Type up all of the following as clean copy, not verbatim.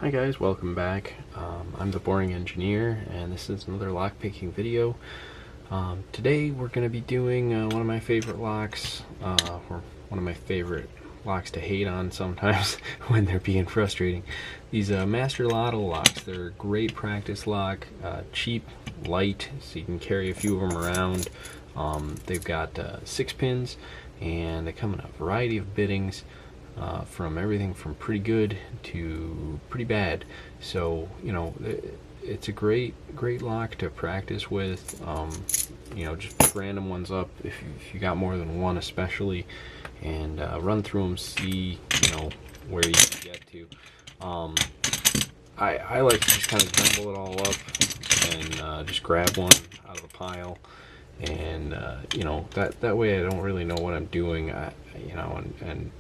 Hi guys, welcome back. I'm the Boring Engineer, and this is another lockpicking video. Today we're going to be doing one of my favorite locks, or one of my favorite locks to hate on sometimes when they're being frustrating. These Master LOTO locks, they're a great practice lock, cheap, light, so you can carry a few of them around. They've got 6 pins, and they come in a variety of biddings. From everything from pretty good to pretty bad. So, you know, it's a great lock to practice with. You know, just pick random ones up if you got more than one, especially, and run through them, see, you know, where you can get to. I like to just kind of jumble it all up and just grab one out of the pile. And you know, that way I don't really know what I'm doing. You know, and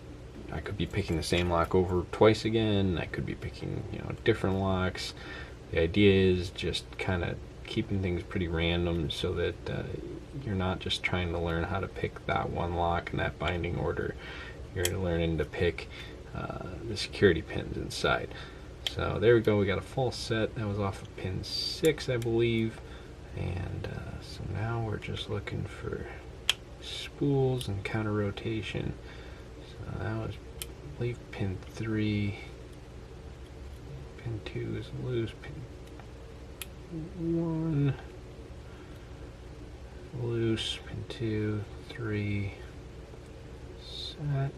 I could be picking the same lock over twice again. I could be picking, you know, different locks. The idea is just kind of keeping things pretty random so that you're not just trying to learn how to pick that one lock in that binding order. You're learning to pick the security pins inside. So there we go. We got a full set. That was off of pin 6, I believe. And so now we're just looking for spools and counter rotation. That was, I believe, pin 3. Pin 2 is loose. Pin 1 loose. Pin 2, 3 set.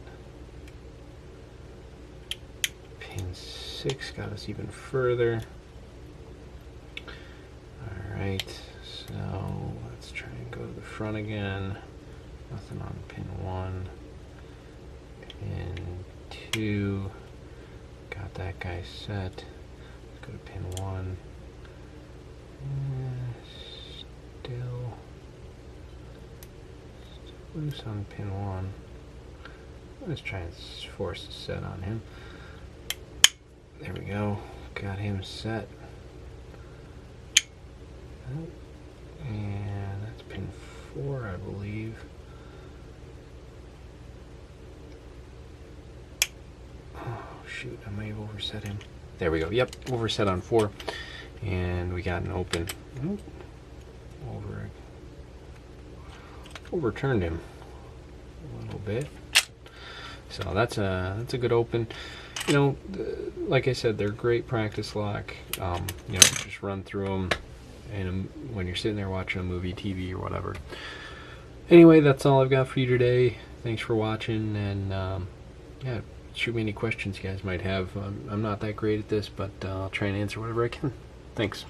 Pin 6 got us even further. Alright, so let's try and go to the front again. Nothing on pin 1. Pin 2, got that guy set. Let's go to pin 1. Still loose on pin 1. Let's try and force a set on him. There we go. Got him set. And that's pin 4, I believe. Shoot, I may have overset him. There we go. Yep, overset on 4, and we got an open. Overturned him a little bit. So that's a good open. You know, like I said, they're great practice lock. You know, just run through them, and when you're sitting there watching a movie, TV, or whatever. Anyway, that's all I've got for you today. Thanks for watching, and yeah. Shoot me any questions you guys might have. I'm not that great at this, but I'll try and answer whatever I can. Thanks.